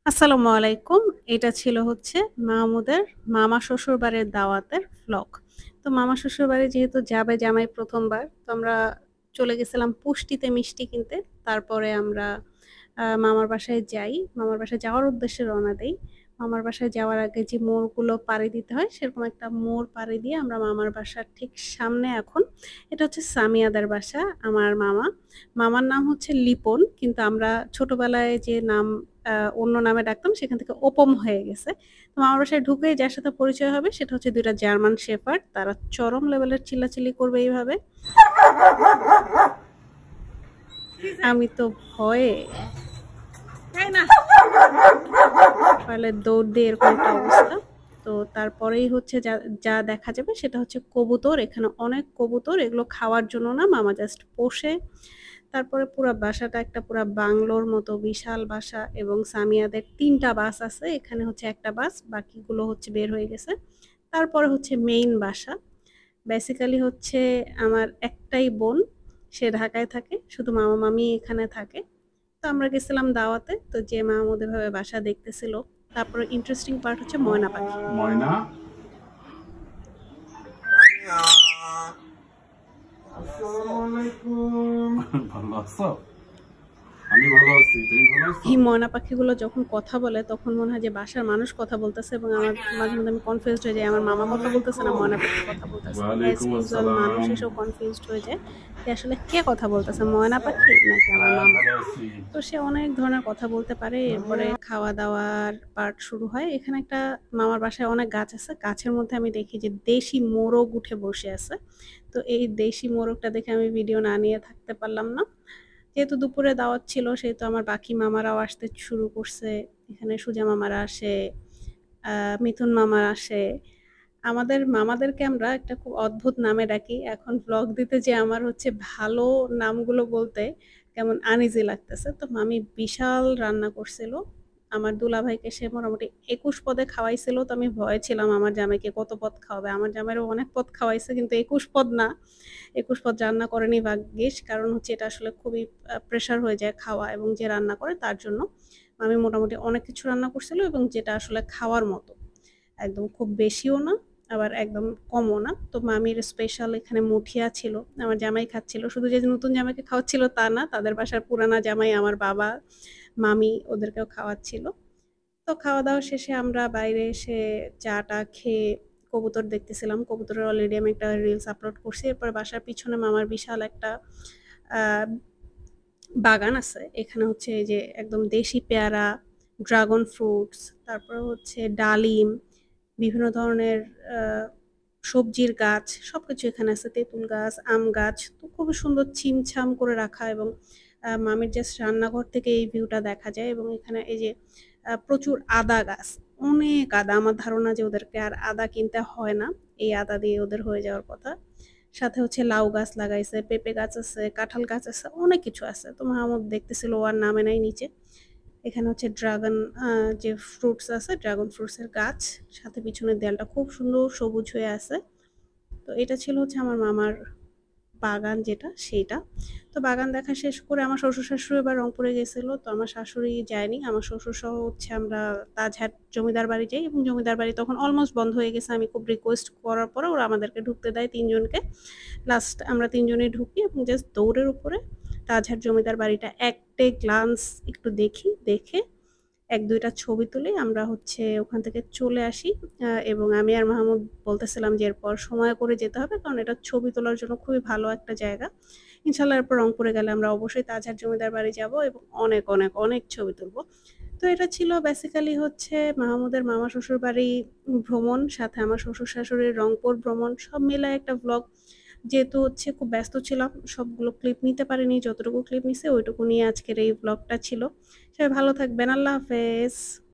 আসসালামু আলাইকুম। এটা ছিল হচ্ছে মাহমুদের মামা শ্বশুরবাড়ির দাওয়াতের ভ্লগ। তো মামা শ্বশুরবাড়ি যেহেতু যাবে জামাই ১ম বার, তো আমরা চলে গেছিলাম পুষ্টিতে মিষ্টি কিনতে। তারপরে আমরা মামার বাসায় যাই। মামার বাসায় যাওয়ার উদ্দেশ্যে রওনা দেই। মামার বাসায় যাওয়ার আগে যে মোড়গুলো পাড়ি দিতে হয়, সেরকম একটা মোড় পাড়ি দিয়ে আমরা মামার বাসার ঠিক সামনে এখন এটা হচ্ছে সামিয়াদের বাসা, আমার মামা। মামার নাম হচ্ছে লিপন, কিন্তু আমরা ছোটবেলায় যে নাম অন্য নামে ডাকতাম সেখান থেকে ওপম হয়ে গেছে। তো মামার বাসায় ঢুকেই যার সাথে পরিচয় হবে সেটা হচ্ছে ২ টা জার্মান শেফার্ড। তারা চরম লেভেলের চিল্লাচিল্লি করবে এইভাবে। আমি তো ভয়ে পারলে দৌড় দিয়ে এরকম একটা অবস্থা। তো তারপরেই হচ্ছে যা যা দেখা যাবে সেটা হচ্ছে কবুতর। এখানে অনেক কবুতর, এগুলো খাওয়ার জন্য না, মামা জাস্ট পোষে। তারপরে পুরা বাসাটা একটা পুরা বাংলোর মতো বিশাল বাসা, এবং সামিয়াদের ৩ টা বাস আছে। এখানে হচ্ছে একটা বাস, বাকিগুলো হচ্ছে বের হয়ে গেছে। তারপরে হচ্ছে মেইন বাসা। বেসিক্যালি হচ্ছে আমার একটাই বোন, সে ঢাকায় থাকে, শুধু মামা মামি এখানে থাকে। তো আমরা গেছিলাম দাওয়াতে, তো যে মাহমুদ এভাবে বাসা দেখতেছিল। তারপরে ইন্টারেস্টিং পার্ট হচ্ছে ময়না পাখি। ময়না, আসসালামু আলাইকুম। ভালো আছো? আমি ভালো আছি, তুমি ভালো আছো? এই ময়না পাখিগুলো যখন কথা বলে তখন মনে হয় যে বাসার মানুষ কথা বলতেছে, এবং আমার মাঝে মধ্যে আমি কনফিউজড হয়ে যাই আমার মামা কথা বলতেছে না ময়না পাখি কথা বলতেছে। অ্যাজ ওয়ালাইকুম ইউজুয়াল মানুষ আসসালাম। এসেও কনফিউজড হয়ে যায় যে আসলে কে কথা বলতেছে, ময়না পাখি নাকি আমার হ্যাঁ, মামা। ভালো আছি। তো সে অনেক ধরনের কথা বলতে পারে। এরপরে খাওয়া দাওয়ার পার্ট শুরু হয়। এখানে একটা মামার বাসায় অনেক গাছ আছে, গাছের মধ্যে আমি দেখি যে দেশি মোরগ উঠে বসে আছে। তো এই দেশি মোরগটা দেখে আমি ভিডিও না নিয়ে থাকতে পারলাম না। যেহেতু দুপুরে দাওয়াত ছিল সেহেতু আমার বাকি মামারাও আসতে শুরু করছে। এখানে সুজা মামারা আসে, মিথুন মামা আসে। আমাদের মামাদেরকে আমরা একটা খুব অদ্ভুত নামে ডাকি। এখন ভ্লগ দিতে যে আমার হচ্ছে ভালো নামগুলো বলতে কেমন আনইজি লাগতেছে। তো মামি বিশাল রান্না করছিল। আমার দুলাভাইকে সে মোটামুটি ২১ পদে খাওয়াইছিল। তো আমি ভয়ে ছিলাম আমার জামাইকে কত পদ খাওয়াবে। আমার জামাইরও অনেক পদ খাওয়াইছে, কিন্তু ২১ পদ না। ২১ পদ রান্না করেনি ভাগ্যিস। কারণ হচ্ছে এটা আসলে খুবই প্রেশার হয়ে যায় খাওয়া, এবং যে রান্না করে তার জন্য। মামি মোটামুটি অনেক কিছু রান্না করছিল, এবং যেটা আসলে খাওয়ার মতো। একদম খুব বেশিও না, আবার একদম কমও না। তো মামির স্পেশাল এখানে মুঠিয়া ছিল। আমার জামাই খাচ্ছিল। শুধু যে নতুন জামাইকে খাওয়াচ্ছিল তা না, তাদের বাসার পুরানা জামাই আমার বাবা, মামি ওদেরকেও খাওয়াচ্ছিল। তো খাওয়া-দাওয়া শেষে আমরা বাইরে এসে চা-টা খেয়ে কবুতর দেখতেছিলাম। কবুতরের অলরেডি আমি একটা রিলস আপলোড করছি। এরপর বাসার পিছনে মামার বিশাল একটা আ বাগান আছে। এখানে হচ্ছে এই যে একদম দেশি পেয়ারা, ড্রাগন ফ্রুটস, তারপরে হচ্ছে ডালিম, বিভিন্ন ধরনের আ সবজির গাছ, সবকিছু এখানে আছে। তেঁতুল গাছ, আম গাছ। তো খুবই সুন্দর ছিমছাম করে রাখা, এবং মামির জাস্ট রান্নাঘর থেকে এই ভিউটা দেখা যায়। এবং এখানে এই যে প্রচুর আদা গাছ, অনেক আদা। আমার ধারণা যে ওদেরকে আর আদা কিনতে হয় না। এই আদা দিয়ে ওদের হয়ে যাওয়ার কথা। সাথে হচ্ছে লাউ গাছ লাগাইছে, পেঁপে গাছ আছে, কাঁঠাল গাছ আছে, অনেক কিছু আছে। তো মাহমুদ দেখতেছিল, ও আর নামে নাই নিচে। এখানে হচ্ছে ড্রাগন যে ফ্রুটস আছে, ড্রাগন ফ্রুটসের গাছ। সাথে পিছনের দেয়ালটা খুব সুন্দর সবুজ হয়ে আছে। তো এটা ছিল হচ্ছে আমার মামার বাগান যেটা, সেইটা। তো বাগান দেখা শেষ করে আমার শ্বশুর-শাশুড়ি এবার রংপুরে গেছিল। তো আমার শাশুড়ি যায়নি। আমার শ্বশুরসহ হচ্ছে আমরা তাজহাট জমিদার বাড়ি যাই, এবং জমিদার বাড়ি তখন অলমোস্ট বন্ধ হয়ে গেছে। আমি খুব রিকোয়েস্ট করার পরে ওরা আমাদেরকে ঢুকতে দেয় ৩ জনকে। লাস্ট আমরা ৩ জনেই ঢুকি, এবং জাস্ট দৌড়ের উপরে তাজহাট জমিদার বাড়িটা একটে গ্লান্স একটু দেখি। দেখে ১-২ টা ছবি তুলে আমরা হচ্ছে ওখান থেকে চলে আসি। এবং আমি আর মাহমুদ বলতেছিলাম যে এরপর সময় করে যেতে হবে, কারণ এটা ছবি তোলার জন্য খুবই ভালো একটা জায়গা। ইনশাআল্লাহ এরপর রংপুরে গেলে আমরা অবশ্যই তাজহাট জমিদার বাড়ি যাব, এবং অনেক, অনেক, অনেক ছবি তুলব। তো এটা ছিল বেসিক্যালি হচ্ছে মাহমুদের মামা শ্বশুর বাড়ি ভ্রমণ, সাথে আমার শ্বশুর-শাশুড়ির রংপুর ভ্রমণ, সব মিলায় একটা ভ্লগ। যেহেতু হচ্ছে খুব ব্যস্ত ছিলাম, সবগুলো ক্লিপ নিতে পারিনি। যতটুকু ক্লিপ নিছি ওইটুকু নিয়ে আজকের এই ভ্লগটা ছিল। সবাই ভালো থাকবেন। আল্লাহ হাফেজ।